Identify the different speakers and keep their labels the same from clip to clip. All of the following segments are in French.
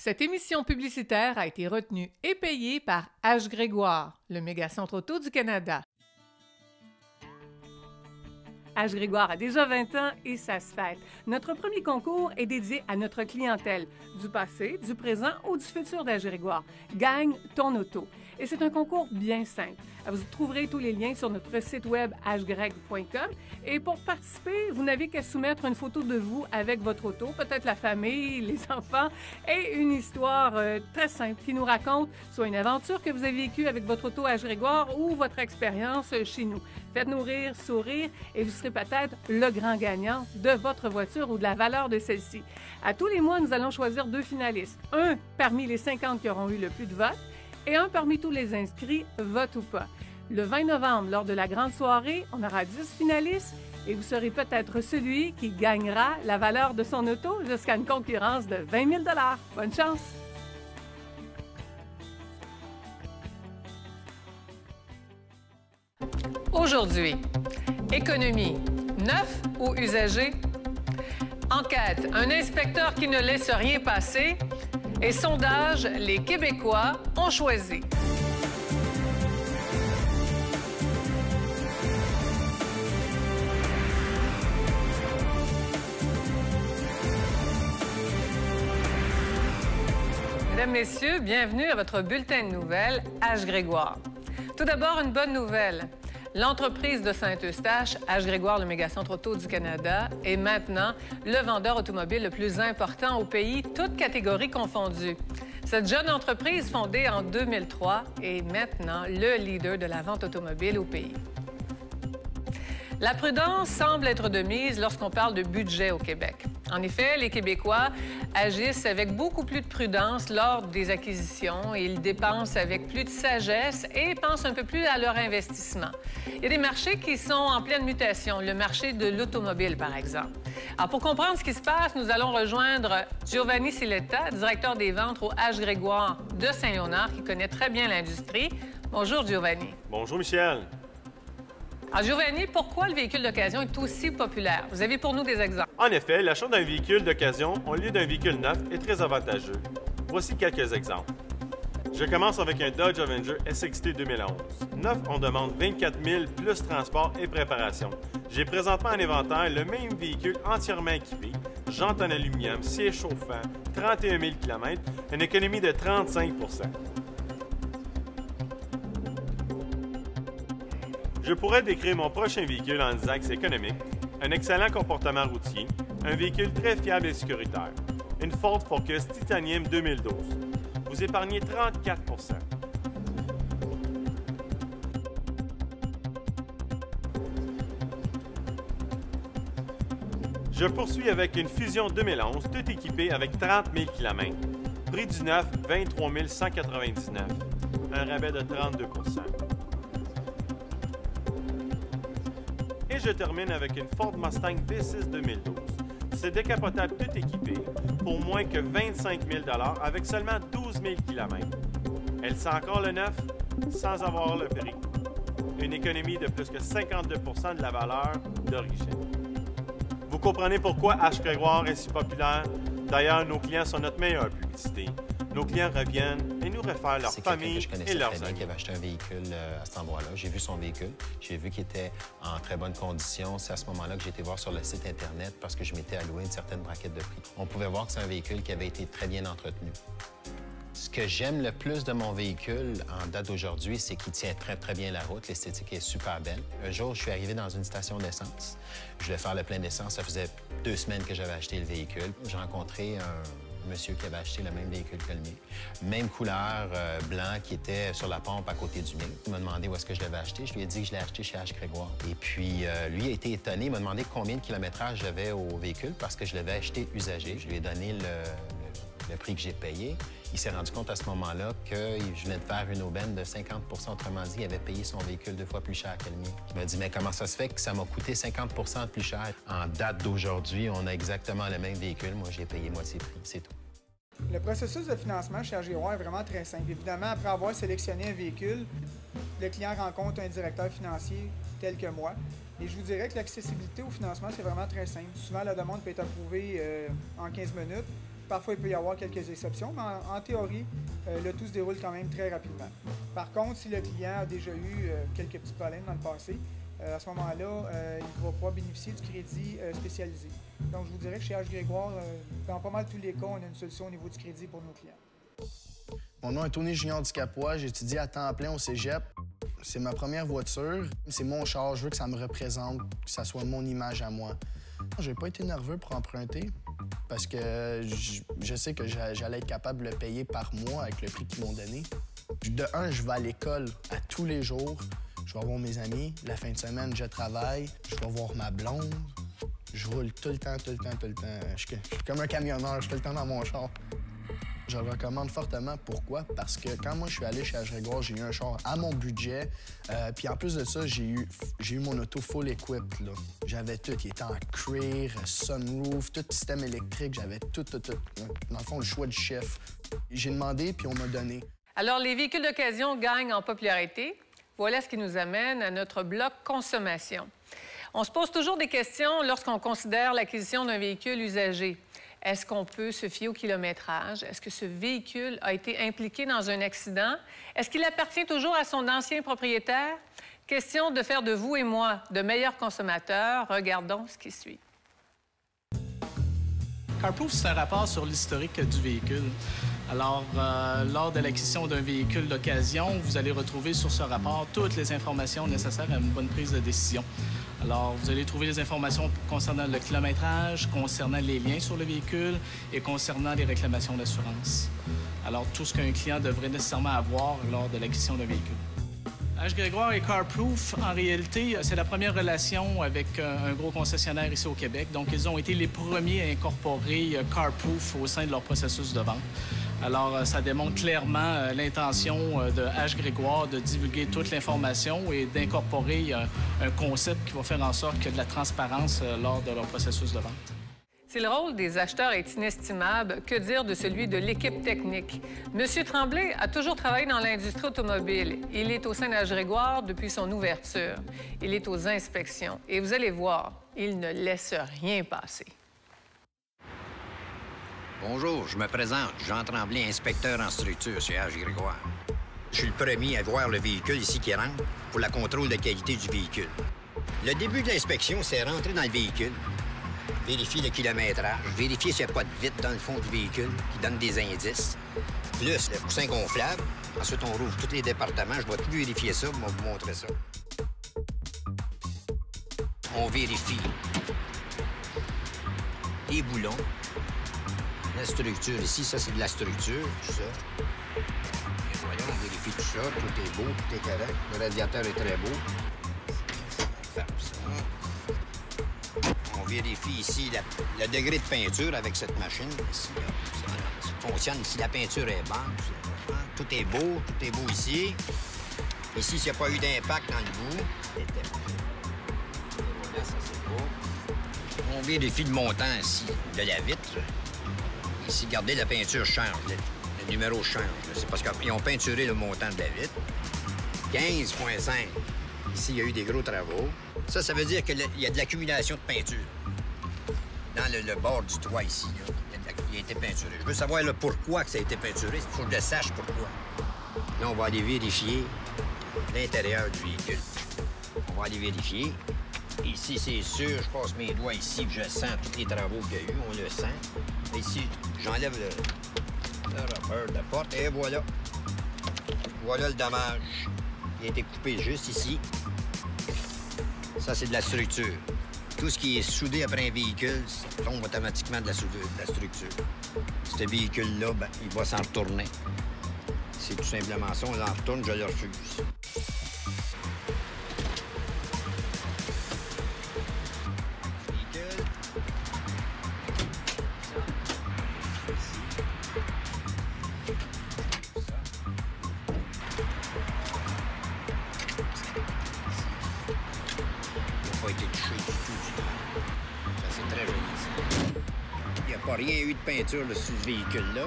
Speaker 1: Cette émission publicitaire a été retenue et payée par H. Grégoire, le méga-centre auto du Canada. H. Grégoire a déjà 20 ans et ça se fête. Notre premier concours est dédié à notre clientèle, du passé, du présent ou du futur d'H. Grégoire. Gagne ton auto. Et c'est un concours bien simple. Vous trouverez tous les liens sur notre site web hgreg.com. Et pour participer, vous n'avez qu'à soumettre une photo de vous avec votre auto, peut-être la famille, les enfants, et une histoire très simple qui nous raconte soit une aventure que vous avez vécue avec votre auto H. Grégoire ou votre expérience chez nous. Faites-nous rire, sourire, et vous serez peut-être le grand gagnant de votre voiture ou de la valeur de celle-ci. À tous les mois, nous allons choisir 2 finalistes. Un parmi les 50 qui auront eu le plus de votes, et un parmi tous les inscrits, vote ou pas. Le 20 novembre, lors de la grande soirée, on aura 10 finalistes et vous serez peut-être celui qui gagnera la valeur de son auto jusqu'à une concurrence de 20 000 $. Bonne chance! Aujourd'hui, économie, neuf ou usagé? Enquête, un inspecteur qui ne laisse rien passer. Et sondage, les Québécois ont choisi. Mesdames, Messieurs, bienvenue à votre bulletin de nouvelles H. Grégoire. Tout d'abord, une bonne nouvelle. L'entreprise de Saint-Eustache, H. Grégoire, le méga-centre auto du Canada, est maintenant le vendeur automobile le plus important au pays, toutes catégories confondues. Cette jeune entreprise, fondée en 2003, est maintenant le leader de la vente automobile au pays. La prudence semble être de mise lorsqu'on parle de budget au Québec. En effet, les Québécois agissent avec beaucoup plus de prudence lors des acquisitions. Ils dépensent avec plus de sagesse et pensent un peu plus à leur investissement. Il y a des marchés qui sont en pleine mutation, le marché de l'automobile, par exemple. Alors, pour comprendre ce qui se passe, nous allons rejoindre Giovanni Siletta, directeur des ventes au H. Grégoire de Saint-Léonard, qui connaît très bien l'industrie. Bonjour, Giovanni.
Speaker 2: Bonjour, Michel.
Speaker 1: Alors, Giovanni, pourquoi le véhicule d'occasion est aussi populaire? Vous avez pour nous des exemples.
Speaker 2: En effet, l'achat d'un véhicule d'occasion au lieu d'un véhicule neuf est très avantageux. Voici quelques exemples. Je commence avec un Dodge Avenger SXT 2011. Neuf, on demande 24 000 plus transport et préparation. J'ai présentement en inventaire le même véhicule entièrement équipé, jantes en aluminium, siège chauffant, 31 000 km, une économie de 35 %. Je pourrais décrire mon prochain véhicule en disant que c'est économique, un excellent comportement routier, un véhicule très fiable et sécuritaire. Une Ford Focus Titanium 2012. Vous épargnez 34 %. Je poursuis avec une Fusion 2011, toute équipée avec 30 000 km. Prix du neuf, 23 199. Un rabais de 32 %. Et je termine avec une Ford Mustang V6 2012. C'est décapotable tout équipé pour moins que 25 000 $ avec seulement 12 000 km. Elle sent encore le neuf sans avoir le prix. Une économie de plus que 52 % de la valeur d'origine. Vous comprenez pourquoi H. Grégoire est si populaire? D'ailleurs, nos clients sont notre meilleure publicité. Nos clients reviennent et nous réfèrent leur famille et leurs amis.
Speaker 3: Qui avait acheté un véhicule à cet endroit-là. J'ai vu son véhicule. J'ai vu qu'il était en très bonne condition. C'est à ce moment-là que j'ai été voir sur le site Internet parce que je m'étais alloué une certaine braquette de prix. On pouvait voir que c'est un véhicule qui avait été très bien entretenu. Ce que j'aime le plus de mon véhicule en date d'aujourd'hui, c'est qu'il tient très, très bien la route. L'esthétique est super belle. Un jour, je suis arrivé dans une station d'essence. Je voulais faire le plein d'essence. Ça faisait 2 semaines que j'avais acheté le véhicule. J'ai rencontré un monsieur qui avait acheté le même véhicule que le mien. Même couleur, blanc, qui était sur la pompe à côté du mien. Il m'a demandé où est-ce que je l'avais acheté. Je lui ai dit que je l'ai acheté chez H. Grégoire. Et puis, lui a été étonné. Il m'a demandé combien de kilométrage j'avais au véhicule parce que je l'avais acheté usagé. Je lui ai donné le prix que j'ai payé. Il s'est rendu compte à ce moment-là que je venais de faire une aubaine de 50 %. Autrement dit, il avait payé son véhicule 2 fois plus cher que le mien. Il m'a dit, mais comment ça se fait que ça m'a coûté 50 % de plus cher? En date d'aujourd'hui, on a exactement le même véhicule. Moi, j'ai payé moitié prix. C'est tout.
Speaker 4: Le processus de financement chez H. Grégoire est vraiment très simple. Évidemment, après avoir sélectionné un véhicule, le client rencontre un directeur financier tel que moi. Et je vous dirais que l'accessibilité au financement, c'est vraiment très simple. Souvent, la demande peut être approuvée en 15 minutes Parfois, il peut y avoir quelques exceptions, mais en théorie, le tout se déroule quand même très rapidement. Par contre, si le client a déjà eu quelques petits problèmes dans le passé, à ce moment-là, il va pouvoir bénéficier du crédit spécialisé. Donc, je vous dirais que chez H. Grégoire, dans pas mal tous les cas, on a une solution au niveau du crédit pour nos clients.
Speaker 5: Mon nom est Tony Junior Ducapois, j'étudie à temps plein au cégep. C'est ma première voiture, c'est mon char, je veux que ça me représente, que ça soit mon image à moi. J'ai pas été nerveux pour emprunter parce que je sais que j'allais être capable de le payer par mois avec le prix qu'ils m'ont donné. De un, je vais à l'école à tous les jours. Je vais voir mes amis. La fin de semaine, je travaille. Je vais voir ma blonde. Je roule tout le temps. Je suis comme un camionneur, je suis tout le temps dans mon char. Je le recommande fortement. Pourquoi? Parce que quand moi, je suis allé chez H. Grégoire, j'ai eu un char à mon budget. Puis en plus de ça, j'ai eu mon auto full equipped, là. J'avais tout. Il était en cuir, sunroof, tout système électrique. J'avais tout. Dans le fond, le choix du chef. J'ai demandé, puis on m'a donné.
Speaker 1: Alors, les véhicules d'occasion gagnent en popularité. Voilà ce qui nous amène à notre bloc consommation. On se pose toujours des questions lorsqu'on considère l'acquisition d'un véhicule usagé. Est-ce qu'on peut se fier au kilométrage? Est-ce que ce véhicule a été impliqué dans un accident? Est-ce qu'il appartient toujours à son ancien propriétaire? Question de faire de vous et moi de meilleurs consommateurs. Regardons ce qui suit.
Speaker 6: CarProof, c'est un rapport sur l'historique du véhicule. Alors, lors de l'acquisition d'un véhicule d'occasion, vous allez retrouver sur ce rapport toutes les informations nécessaires à une bonne prise de décision. Alors, vous allez trouver les informations concernant le kilométrage, concernant les liens sur le véhicule et concernant les réclamations d'assurance. Alors, tout ce qu'un client devrait nécessairement avoir lors de l'acquisition d'un véhicule. H. Grégoire et CarProof, en réalité, c'est la première relation avec un gros concessionnaire ici au Québec. Donc, ils ont été les premiers à incorporer CarProof au sein de leur processus de vente. Alors, ça démontre clairement l'intention de H. Grégoire de divulguer toute l'information et d'incorporer un concept qui va faire en sorte qu'il y ait de la transparence lors de leur processus de vente.
Speaker 1: Si le rôle des acheteurs est inestimable, que dire de celui de l'équipe technique? Monsieur Tremblay a toujours travaillé dans l'industrie automobile. Il est au sein d'H. Grégoire depuis son ouverture. Il est aux inspections. Et vous allez voir, il ne laisse rien passer.
Speaker 7: Bonjour, je me présente. Jean Tremblay, inspecteur en structure chez H. Grégoire. Je suis le premier à voir le véhicule ici qui rentre pour le contrôle de qualité du véhicule. Le début de l'inspection, c'est rentrer dans le véhicule, vérifier le kilométrage, vérifier s'il n'y a pas de vitre dans le fond du véhicule qui donne des indices, plus le coussin gonflable. Ensuite, on rouvre tous les départements. Je vais tout vérifier ça, je vais vous montrer ça. On vérifie les boulons, la structure ici, ça, c'est de la structure, tout ça. Et voyons, on vérifie tout ça, tout est beau, tout est correct. Le radiateur est très beau. Ferme ça. On vérifie ici le degré de peinture avec cette machine. Ici, ça fonctionne. Ici, la peinture est bonne. Tout est beau ici. Ici, s'il n'y a pas eu d'impact dans le bout, c'était bon. Voilà, ça, c'est beau. On vérifie le montant ici de la vitre. Ici, regardez, la peinture change. Le numéro change. C'est parce qu'ils ont peinturé le montant de la vitre. 15,5. Ici, il y a eu des gros travaux. Ça veut dire qu'il y a de l'accumulation de peinture. Dans le bord du toit ici, là, il a été peinturé. Je veux savoir là, pourquoi que ça a été peinturé. Il faut que je le sache pourquoi. Là, on va aller vérifier l'intérieur du véhicule. On va aller vérifier. Ici, c'est sûr, je passe mes doigts ici, je sens tous les travaux qu'il y a eu. On le sent. Ici, j'enlève le rubber de la porte et voilà. Voilà le dommage. Il a été coupé juste ici. Ça, c'est de la structure. Tout ce qui est soudé après un véhicule, ça tombe automatiquement de la structure. Ce véhicule-là, ben, il va s'en retourner. C'est tout simplement ça. On l'en retourne, je le refuse. Véhicule. Pas été touché du tout. Ça, c'est très joli, ça. Il n'y a pas rien eu de peinture là, sur ce véhicule-là.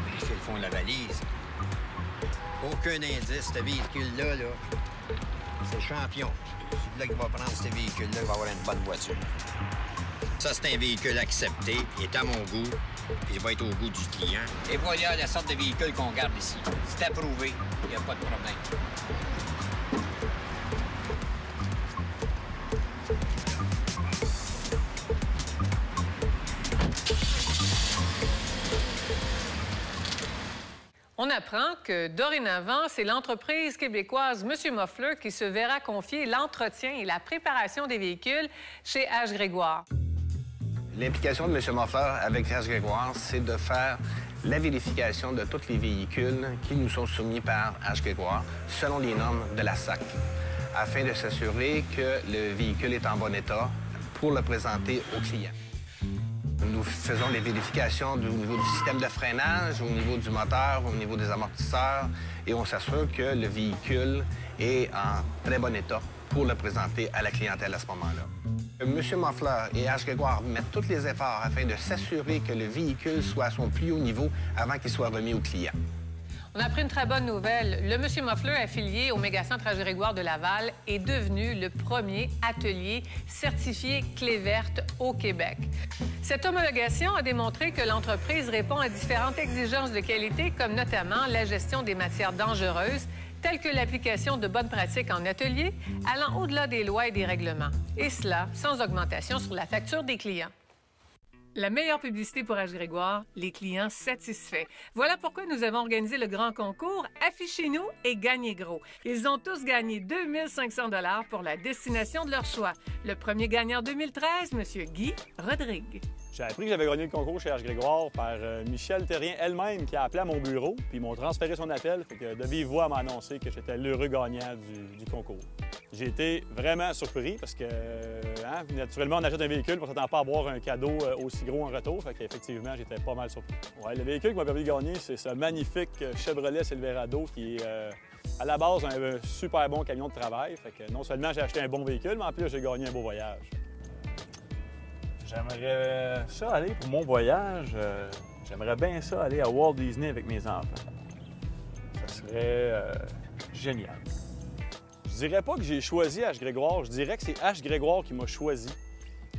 Speaker 7: Vérifier le fond de la valise. Aucun indice, ce véhicule-là, là, c'est champion. C'est là qui va prendre ce véhicule-là, il va avoir une bonne voiture. Ça, c'est un véhicule accepté, il est à mon goût, puis il va être au goût du client. Et voilà la sorte de véhicule qu'on garde ici. C'est approuvé, il n'y a pas de problème.
Speaker 1: On apprend que, dorénavant, c'est l'entreprise québécoise M. Moffler qui se verra confier l'entretien et la préparation des véhicules chez H. Grégoire.
Speaker 8: L'implication de M. Moffler avec H. Grégoire, c'est de faire la vérification de tous les véhicules qui nous sont soumis par H. Grégoire selon les normes de la SAC, afin de s'assurer que le véhicule est en bon état pour le présenter au client. Nous faisons les vérifications au niveau du système de freinage, au niveau du moteur, au niveau des amortisseurs, et on s'assure que le véhicule est en très bon état pour le présenter à la clientèle à ce moment-là. M. Moffler et H. Grégoire mettent tous les efforts afin de s'assurer que le véhicule soit à son plus haut niveau avant qu'il soit remis au client.
Speaker 1: On a appris une très bonne nouvelle. Le M. Moffler, affilié au Mégacentre H. Grégoire de Laval, est devenu le premier atelier certifié clé verte au Québec. Cette homologation a démontré que l'entreprise répond à différentes exigences de qualité, comme notamment la gestion des matières dangereuses, telles que l'application de bonnes pratiques en atelier, allant au-delà des lois et des règlements. Et cela sans augmentation sur la facture des clients. La meilleure publicité pour H. Grégoire, les clients satisfaits. Voilà pourquoi nous avons organisé le grand concours Affichez-nous et gagnez gros. Ils ont tous gagné 2 500 $ pour la destination de leur choix. Le premier gagnant en 2013, M. Guy Rodrigue.
Speaker 9: J'ai appris que j'avais gagné le concours chez H. Grégoire par Michel Terrien elle-même qui a appelé à mon bureau, puis ils m'ont transféré son appel. Fait que de vive voix, elle m'a annoncé que j'étais l'heureux gagnant du concours. J'ai été vraiment surpris parce que, naturellement, on achète un véhicule, on ne s'attend pas à avoir un cadeau aussi gros en retour. Fait qu'effectivement, j'étais pas mal surpris. Ouais, le véhicule qui m'a permis de gagner, c'est ce magnifique Chevrolet Silverado qui est à la base un super bon camion de travail. Fait que non seulement j'ai acheté un bon véhicule, mais en plus, j'ai gagné un beau voyage. J'aimerais ça aller pour mon voyage. J'aimerais bien ça aller à Walt Disney avec mes enfants. Ça serait génial. Je dirais pas que j'ai choisi H. Grégoire, je dirais que c'est H. Grégoire qui m'a choisi.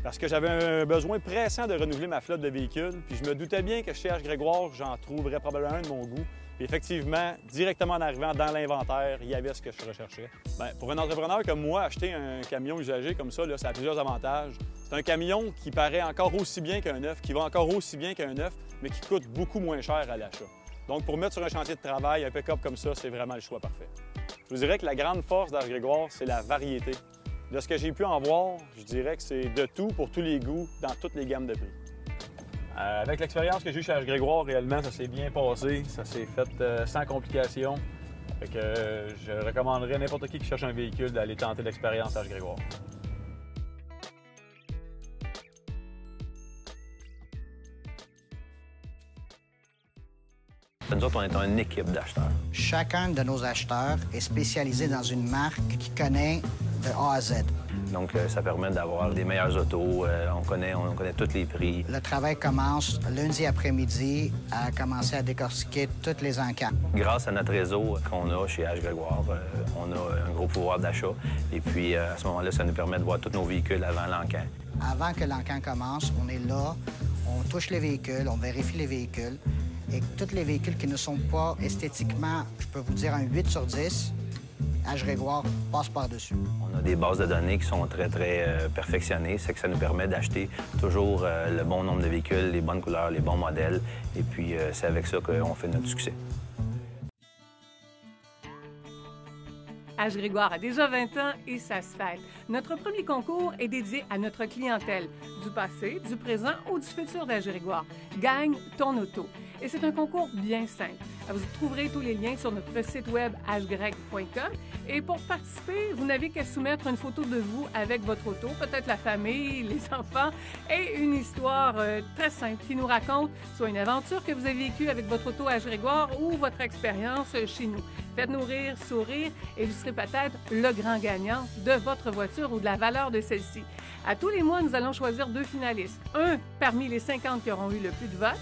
Speaker 9: Parce que j'avais un besoin pressant de renouveler ma flotte de véhicules, puis je me doutais bien que chez H. Grégoire, j'en trouverais probablement un de mon goût. Puis effectivement, directement en arrivant dans l'inventaire, il y avait ce que je recherchais. Bien, pour un entrepreneur comme moi, acheter un camion usagé comme ça, ça a plusieurs avantages. C'est un camion qui paraît encore aussi bien qu'un neuf, qui va encore aussi bien qu'un neuf, mais qui coûte beaucoup moins cher à l'achat. Donc, pour mettre sur un chantier de travail, un pick-up comme ça, c'est vraiment le choix parfait. Je vous dirais que la grande force d'H. Grégoire, c'est la variété. De ce que j'ai pu en voir, je dirais que c'est de tout pour tous les goûts, dans toutes les gammes de prix. Avec l'expérience que j'ai eue chez H. Grégoire, réellement, ça s'est bien passé. Ça s'est fait sans complications. Fait que je recommanderais à n'importe qui cherche un véhicule d'aller tenter l'expérience H. Grégoire.
Speaker 10: Nous autres, on est une équipe d'acheteurs.
Speaker 11: Chacun de nos acheteurs est spécialisé dans une marque qui connaît de A à Z.
Speaker 10: Donc, ça permet d'avoir les meilleures autos. On connaît tous les prix.
Speaker 11: Le travail commence lundi après-midi à commencer à décortiquer tous les encans.
Speaker 10: Grâce à notre réseau qu'on a chez H. Grégoire, on a un gros pouvoir d'achat. Et puis, à ce moment-là, ça nous permet de voir tous nos véhicules avant l'encan.
Speaker 11: Avant que l'encan commence, on est là, on touche les véhicules, on vérifie les véhicules. Et tous les véhicules qui ne sont pas esthétiquement, je peux vous dire un 8 sur 10, H. Grégoire passe par-dessus.
Speaker 10: On a des bases de données qui sont très, très perfectionnées. C'est que ça nous permet d'acheter toujours le bon nombre de véhicules, les bonnes couleurs, les bons modèles. Et puis, c'est avec ça qu'on fait notre succès.
Speaker 1: H. Grégoire a déjà 20 ans et ça se fête. Notre premier concours est dédié à notre clientèle, du passé, du présent ou du futur d'H. Grégoire. Gagne ton auto. Et c'est un concours bien simple. Vous trouverez tous les liens sur notre site web hgreg.com. Et pour participer, vous n'avez qu'à soumettre une photo de vous avec votre auto, peut-être la famille, les enfants, et une histoire très simple qui nous raconte soit une aventure que vous avez vécue avec votre auto H. Grégoire ou votre expérience chez nous. Faites-nous rire, sourire, et vous serez peut-être le grand gagnant de votre voiture ou de la valeur de celle-ci. À tous les mois, nous allons choisir 2 finalistes. Un parmi les 50 qui auront eu le plus de votes,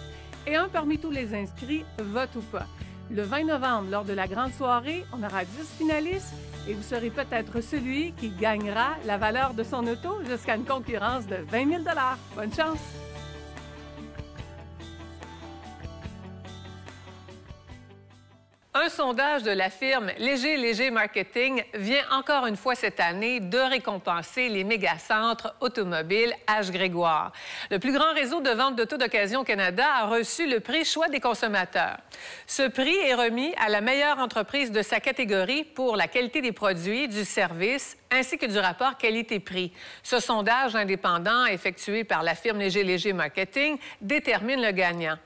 Speaker 1: et un parmi tous les inscrits, vote ou pas. Le 20 novembre, lors de la grande soirée, on aura 10 finalistes et vous serez peut-être celui qui gagnera la valeur de son auto jusqu'à une concurrence de 20 000 $. Bonne chance! Un sondage de la firme Léger Marketing vient encore une fois cette année de récompenser les mégacentres automobiles H-Grégoire. Le plus grand réseau de vente d'autos d'occasion au Canada a reçu le prix Choix des consommateurs. Ce prix est remis à la meilleure entreprise de sa catégorie pour la qualité des produits, du service, ainsi que du rapport qualité-prix. Ce sondage indépendant effectué par la firme Léger Marketing détermine le gagnant.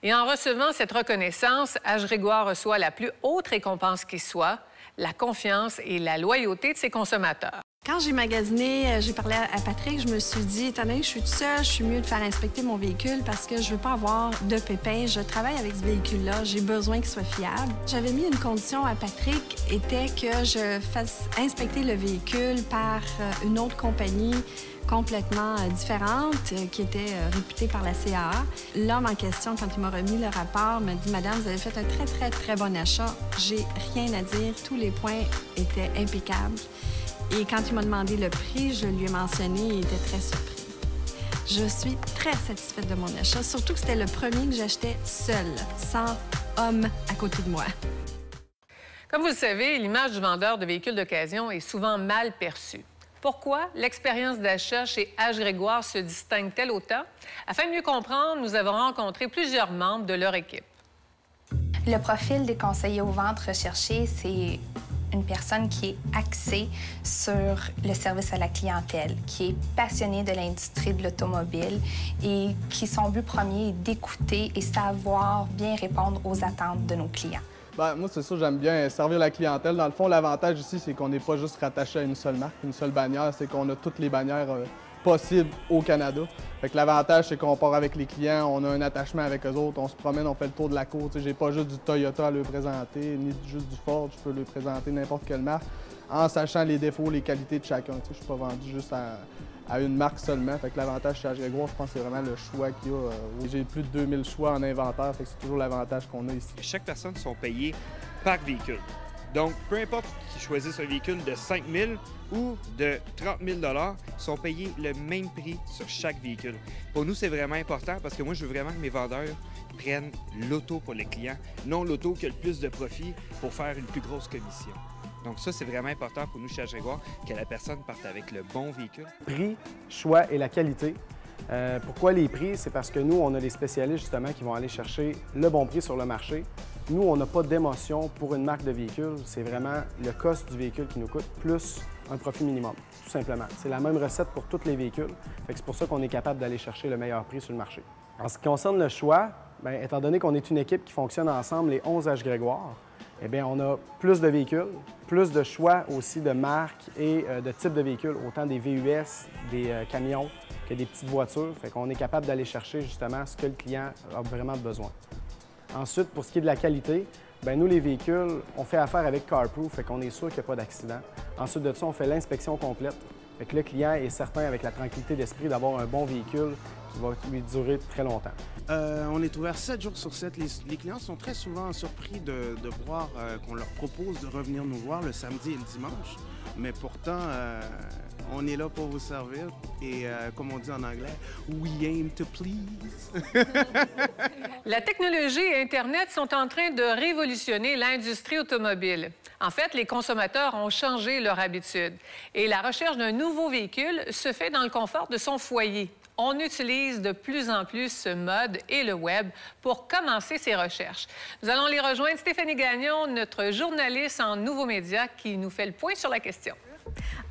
Speaker 1: Et en recevant cette reconnaissance, H-Grégoire reçoit la plus haute récompense qui soit, la confiance et la loyauté de ses consommateurs.
Speaker 12: Quand j'ai magasiné, j'ai parlé à Patrick, je me suis dit, étant donné que je suis toute seule, je suis mieux de faire inspecter mon véhicule parce que je veux pas avoir de pépins. Je travaille avec ce véhicule-là, j'ai besoin qu'il soit fiable. J'avais mis une condition à Patrick, était que je fasse inspecter le véhicule par une autre compagnie complètement différente, qui était réputée par la CAA. L'homme en question, quand il m'a remis le rapport, m'a dit « Madame, vous avez fait un très bon achat. J'ai rien à dire. Tous les points étaient impeccables. » Et quand il m'a demandé le prix, je lui ai mentionné, il était très surpris. Je suis très satisfaite de mon achat, surtout que c'était le premier que j'achetais seule, sans homme à côté de moi.
Speaker 1: Comme vous le savez, l'image du vendeur de véhicules d'occasion est souvent mal perçue. Pourquoi l'expérience d'achat chez H-Grégoire se distingue-t-elle autant? Afin de mieux comprendre, nous avons rencontré plusieurs membres de leur équipe.
Speaker 13: Le profil des conseillers aux ventes recherchés, c'est une personne qui est axée sur le service à la clientèle, qui est passionnée de l'industrie de l'automobile et qui son but premier est d'écouter et savoir bien répondre aux attentes de nos clients.
Speaker 5: Bien, moi, c'est ça, j'aime bien servir la clientèle. Dans le fond, l'avantage ici, c'est qu'on n'est pas juste rattaché à une seule marque, une seule bannière, c'est qu'on a toutes les bannières possibles au Canada. Fait que l'avantage, c'est qu'on part avec les clients, on a un attachement avec eux autres, on se promène, on fait le tour de la cour. J'ai pas juste du Toyota à leur présenter, ni juste du Ford, je peux leur présenter n'importe quelle marque, en sachant les défauts, les qualités de chacun. Je suis pas vendu juste à une marque seulement. Fait que l'avantage chez H-Grégoire, je pense que c'est vraiment le choix qu'il y a. J'ai plus de 2000 choix en inventaire, fait que c'est toujours l'avantage qu'on a ici.
Speaker 14: Chaque personne sont payées par véhicule. Donc, peu importe qu'ils choisissent un véhicule de 5 000 ou de 30 000 $, sont payés le même prix sur chaque véhicule. Pour nous, c'est vraiment important parce que moi, je veux vraiment que mes vendeurs prennent l'auto pour les clients, non l'auto qui a le plus de profit pour faire une plus grosse commission. Donc ça, c'est vraiment important pour nous chez H-Grégoire, que la personne parte avec le bon véhicule.
Speaker 15: Prix, choix et la qualité. Pourquoi les prix? C'est parce que nous, on a des spécialistes justement qui vont aller chercher le bon prix sur le marché. Nous, on n'a pas d'émotion pour une marque de véhicule. C'est vraiment le cost du véhicule qui nous coûte plus un profit minimum, tout simplement. C'est la même recette pour tous les véhicules. C'est pour ça qu'on est capable d'aller chercher le meilleur prix sur le marché. En ce qui concerne le choix, bien, étant donné qu'on est une équipe qui fonctionne ensemble, les 11 H-Grégoire, eh bien, on a plus de véhicules, plus de choix aussi de marques et de types de véhicules, autant des VUS, des camions que des petites voitures. Fait qu'on est capable d'aller chercher justement ce que le client a vraiment besoin. Ensuite, pour ce qui est de la qualité, bien, nous, les véhicules, on fait affaire avec CarProof, fait qu'on est sûr qu'il n'y a pas d'accident. Ensuite de ça, on fait l'inspection complète. Fait que le client est certain, avec la tranquillité d'esprit, d'avoir un bon véhicule qui va lui durer très longtemps.
Speaker 16: On est ouvert 7 jours sur 7. Les clients sont très souvent surpris de voir qu'on leur propose de revenir nous voir le samedi et le dimanche. Mais pourtant, on est là pour vous servir. Et comme on dit en anglais, we aim to please.
Speaker 1: La technologie et Internet sont en train de révolutionner l'industrie automobile. En fait, les consommateurs ont changé leur habitude. Et la recherche d'un nouveau véhicule se fait dans le confort de son foyer. On utilise de plus en plus ce mode et le web pour commencer ses recherches. Nous allons les rejoindre. Stéphanie Gagnon, notre journaliste en nouveaux médias, qui nous fait le point sur la question.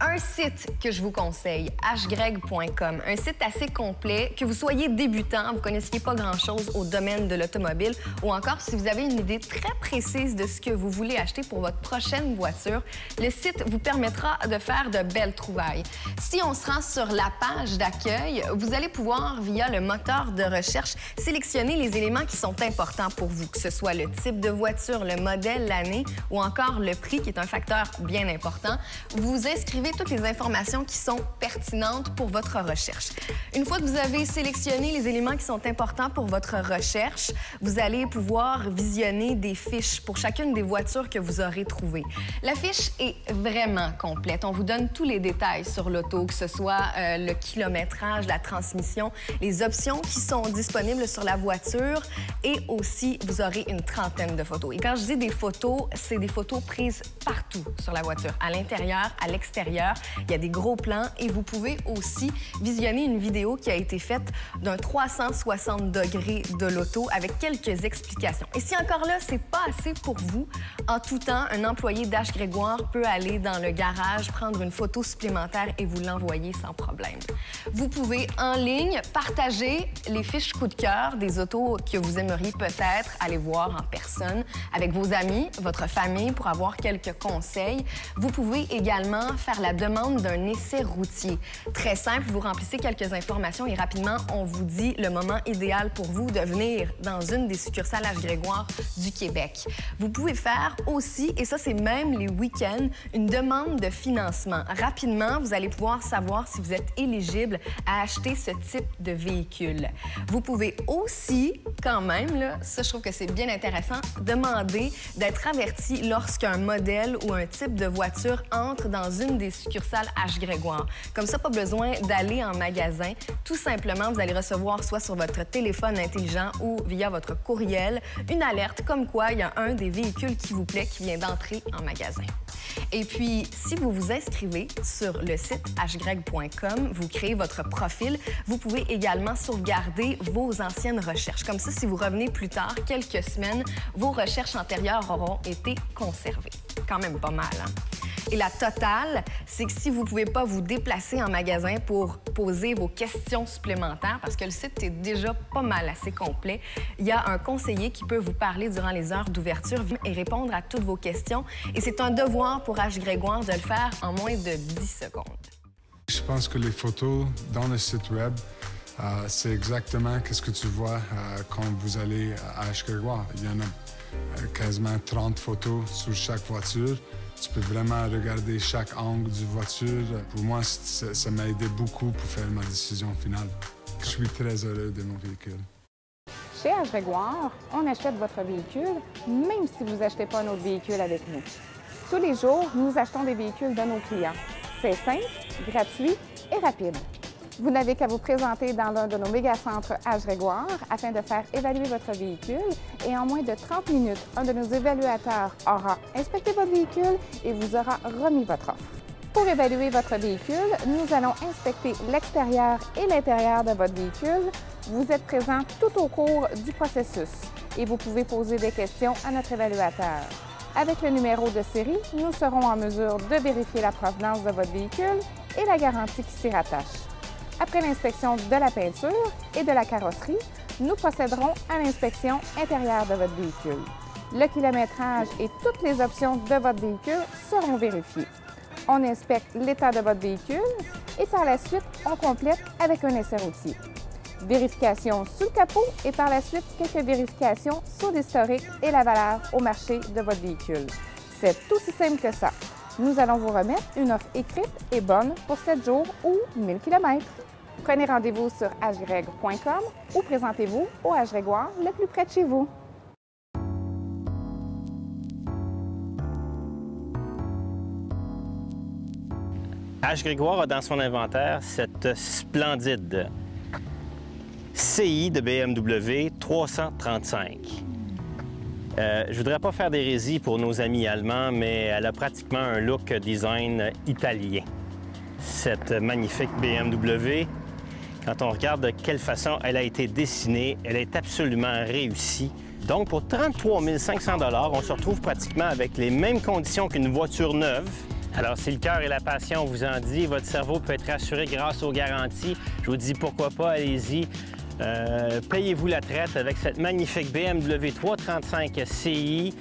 Speaker 17: Un site que je vous conseille, hgreg.com, un site assez complet, que vous soyez débutant, vous connaissiez pas grand-chose au domaine de l'automobile, ou encore si vous avez une idée très précise de ce que vous voulez acheter pour votre prochaine voiture, le site vous permettra de faire de belles trouvailles. Si on se rend sur la page d'accueil, vous allez pouvoir, via le moteur de recherche, sélectionner les éléments qui sont importants pour vous, que ce soit le type de voiture, le modèle, l'année, ou encore le prix, qui est un facteur bien important. Vous inscrivez toutes les informations qui sont pertinentes pour votre recherche. Une fois que vous avez sélectionné les éléments qui sont importants pour votre recherche, vous allez pouvoir visionner des fiches pour chacune des voitures que vous aurez trouvées. La fiche est vraiment complète. On vous donne tous les détails sur l'auto, que ce soit le kilométrage, la transmission, les options qui sont disponibles sur la voiture et aussi, vous aurez une trentaine de photos. Et quand je dis des photos, c'est des photos prises partout sur la voiture, à l'intérieur, à l'extérieur. Il y a des gros plans et vous pouvez aussi visionner une vidéo qui a été faite d'un 360 degrés de l'auto avec quelques explications. Et si encore là, c'est pas assez pour vous, en tout temps, un employé d'H. Grégoire peut aller dans le garage, prendre une photo supplémentaire et vous l'envoyer sans problème. Vous pouvez en ligne partager les fiches coup de cœur des autos que vous aimeriez peut-être aller voir en personne avec vos amis, votre famille pour avoir quelques conseils. Vous pouvez également faire la demande d'un essai routier. Très simple, vous remplissez quelques informations et rapidement, on vous dit le moment idéal pour vous de venir dans une des succursales H. Grégoire du Québec. Vous pouvez faire aussi, et ça c'est même les week-ends, une demande de financement. Rapidement, vous allez pouvoir savoir si vous êtes éligible à acheter ce type de véhicule. Vous pouvez aussi, quand même, là, ça je trouve que c'est bien intéressant, demander d'être averti lorsqu'un modèle ou un type de voiture entre dans une des succursales H. Grégoire. Comme ça, pas besoin d'aller en magasin. Tout simplement, vous allez recevoir soit sur votre téléphone intelligent ou via votre courriel une alerte comme quoi il y a un des véhicules qui vous plaît qui vient d'entrer en magasin. Et puis, si vous vous inscrivez sur le site hgreg.com, vous créez votre profil, vous pouvez également sauvegarder vos anciennes recherches. Comme ça, si vous revenez plus tard, quelques semaines, vos recherches antérieures auront été conservées. Quand même pas mal, hein? Et la totale, c'est que si vous ne pouvez pas vous déplacer en magasin pour poser vos questions supplémentaires, parce que le site est déjà pas mal assez complet, il y a un conseiller qui peut vous parler durant les heures d'ouverture et répondre à toutes vos questions. Et c'est un devoir pour H. Grégoire de le faire en moins de 10 secondes.
Speaker 18: Je pense que les photos dans le site web, c'est exactement ce que tu vois quand vous allez à H. Grégoire. Il y en a quasiment 30 photos sur chaque voiture. Tu peux vraiment regarder chaque angle du voiture. Pour moi, ça m'a aidé beaucoup pour faire ma décision finale. Je suis très heureux de mon véhicule.
Speaker 19: Chez H. Grégoire, on achète votre véhicule, même si vous n'achetez pas un autre véhicule avec nous. Tous les jours, nous achetons des véhicules de nos clients. C'est simple, gratuit et rapide. Vous n'avez qu'à vous présenter dans l'un de nos méga-centres H. Grégoire afin de faire évaluer votre véhicule et en moins de 30 minutes, un de nos évaluateurs aura inspecté votre véhicule et vous aura remis votre offre. Pour évaluer votre véhicule, nous allons inspecter l'extérieur et l'intérieur de votre véhicule. Vous êtes présent tout au cours du processus et vous pouvez poser des questions à notre évaluateur. Avec le numéro de série, nous serons en mesure de vérifier la provenance de votre véhicule et la garantie qui s'y rattache. Après l'inspection de la peinture et de la carrosserie, nous procéderons à l'inspection intérieure de votre véhicule. Le kilométrage et toutes les options de votre véhicule seront vérifiées. On inspecte l'état de votre véhicule et par la suite, on complète avec un essai routier. Vérification sous le capot et par la suite, quelques vérifications sur l'historique et la valeur au marché de votre véhicule. C'est aussi simple que ça. Nous allons vous remettre une offre écrite et bonne pour 7 jours ou 1000 km. Prenez rendez-vous sur hgreg.com ou présentez-vous au H. Grégoire le plus près de chez vous.
Speaker 20: H. Grégoire a dans son inventaire cette splendide CI de BMW 335. Je voudrais pas faire d'hérésie pour nos amis allemands, mais elle a pratiquement un look design italien. Cette magnifique BMW, quand on regarde de quelle façon elle a été dessinée, elle est absolument réussie. Donc, pour 33 500 $, on se retrouve pratiquement avec les mêmes conditions qu'une voiture neuve. Alors, si le cœur et la passion vous en dit, votre cerveau peut être rassuré grâce aux garanties. Je vous dis pourquoi pas, allez-y. Payez-vous la traite avec cette magnifique BMW 335 CI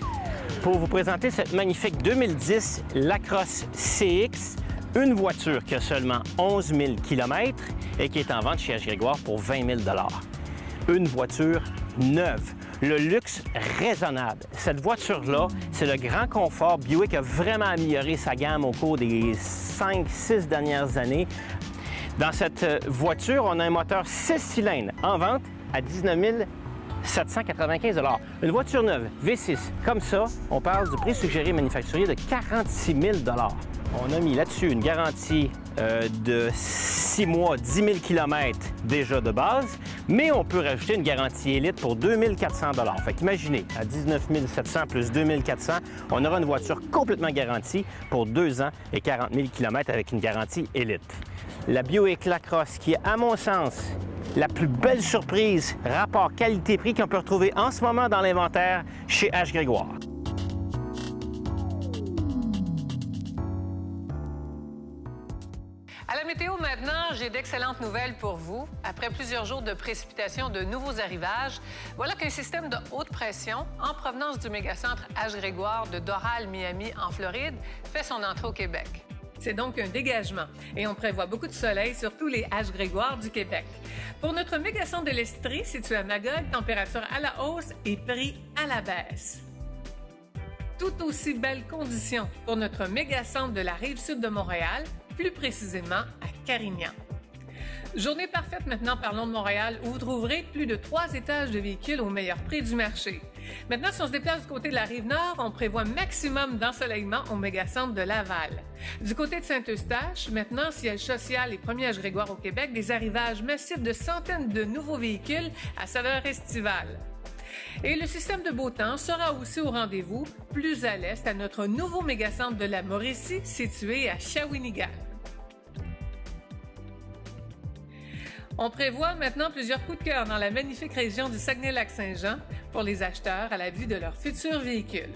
Speaker 20: pour vous présenter cette magnifique 2010 Lacrosse CX, une voiture qui a seulement 11 000 km et qui est en vente chez H. Grégoire pour 20 000 $. une voiture neuve. Le luxe raisonnable. Cette voiture-là, c'est le grand confort. Buick a vraiment amélioré sa gamme au cours des 5-6 dernières années. Dans cette voiture, on a un moteur 6 cylindres en vente à 19 795 $. Une voiture neuve V6, comme ça, on parle du prix suggéré manufacturier de 46 000 $. On a mis là-dessus une garantie de 6 mois, 10 000 km déjà de base, mais on peut rajouter une garantie élite pour 2 400 $. Fait qu'imaginez, à 19 700 plus 2 400, on aura une voiture complètement garantie pour 2 ans et 40 000 km avec une garantie élite. La Buick LaCrosse, qui est, à mon sens, la plus belle surprise rapport qualité-prix qu'on peut retrouver en ce moment dans l'inventaire chez H. Grégoire.
Speaker 1: À la météo maintenant, j'ai d'excellentes nouvelles pour vous. Après plusieurs jours de précipitations, de nouveaux arrivages, voilà qu'un système de haute pression en provenance du mégacentre H. Grégoire de Doral, Miami, en Floride, fait son entrée au Québec. C'est donc un dégagement et on prévoit beaucoup de soleil sur tous les H. Grégoire du Québec. Pour notre mégacentre de l'Estrie, situé à Magog, température à la hausse et prix à la baisse. Tout aussi belles conditions pour notre mégacentre de la Rive-Sud de Montréal, plus précisément à Carignan. Journée parfaite maintenant, parlons de Montréal, où vous trouverez plus de 3 étages de véhicules au meilleur prix du marché. Maintenant, si on se déplace du côté de la Rive-Nord, on prévoit maximum d'ensoleillement au mégacentre de Laval. Du côté de Saint-Eustache, maintenant, siège social et premier H. Grégoire au Québec, des arrivages massifs de centaines de nouveaux véhicules à saveur estivale. Et le système de beau temps sera aussi au rendez-vous, plus à l'est, à notre nouveau mégacentre de la Mauricie, situé à Shawinigan. On prévoit maintenant plusieurs coups de cœur dans la magnifique région du Saguenay-Lac-Saint-Jean pour les acheteurs à la vue de leur futur véhicule.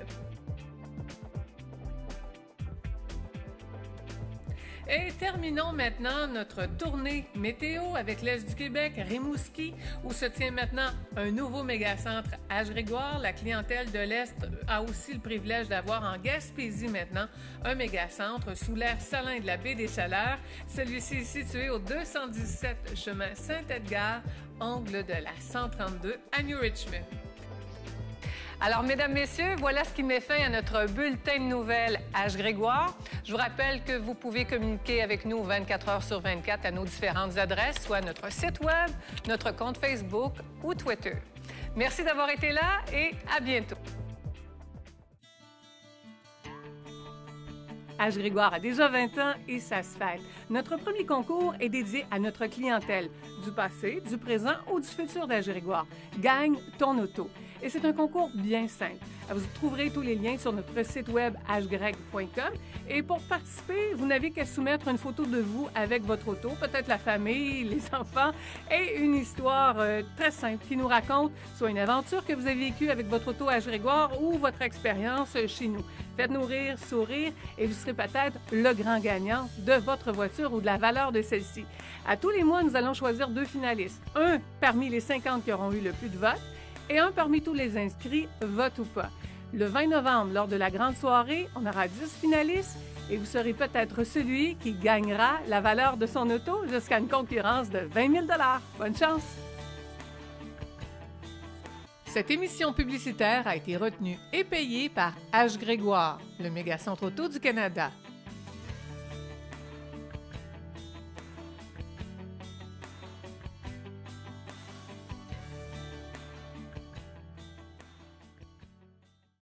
Speaker 1: Et terminons maintenant notre tournée météo avec l'Est du Québec, Rimouski, où se tient maintenant un nouveau mégacentre H. Grégoire. La clientèle de l'Est a aussi le privilège d'avoir en Gaspésie maintenant un mégacentre sous l'air salin de la baie des Chaleurs. Celui-ci est situé au 217 chemin Saint-Edgar, angle de la 132 à New Richmond. Alors, mesdames, messieurs, voilà ce qui met fin à notre bulletin de nouvelles H. Grégoire. Je vous rappelle que vous pouvez communiquer avec nous 24 heures sur 24 à nos différentes adresses, soit notre site Web, notre compte Facebook ou Twitter. Merci d'avoir été là et à bientôt. H. Grégoire a déjà 20 ans et ça se fête. Notre premier concours est dédié à notre clientèle, du passé, du présent ou du futur d'H. Grégoire. Gagne ton auto. Et c'est un concours bien simple. Vous trouverez tous les liens sur notre site web hgreg.com. Et pour participer, vous n'avez qu'à soumettre une photo de vous avec votre auto, peut-être la famille, les enfants, et une histoire très simple qui nous raconte soit une aventure que vous avez vécue avec votre auto H. Grégoire ou votre expérience chez nous. Faites-nous rire, sourire, et vous serez peut-être le grand gagnant de votre voiture ou de la valeur de celle-ci. À tous les mois, nous allons choisir 2 finalistes. Un parmi les 50 qui auront eu le plus de votes, et un parmi tous les inscrits, vote ou pas. Le 20 novembre, lors de la grande soirée, on aura 10 finalistes et vous serez peut-être celui qui gagnera la valeur de son auto jusqu'à une concurrence de 20 000 $. Bonne chance! Cette émission publicitaire a été retenue et payée par H. Grégoire, le mégacentre auto du Canada.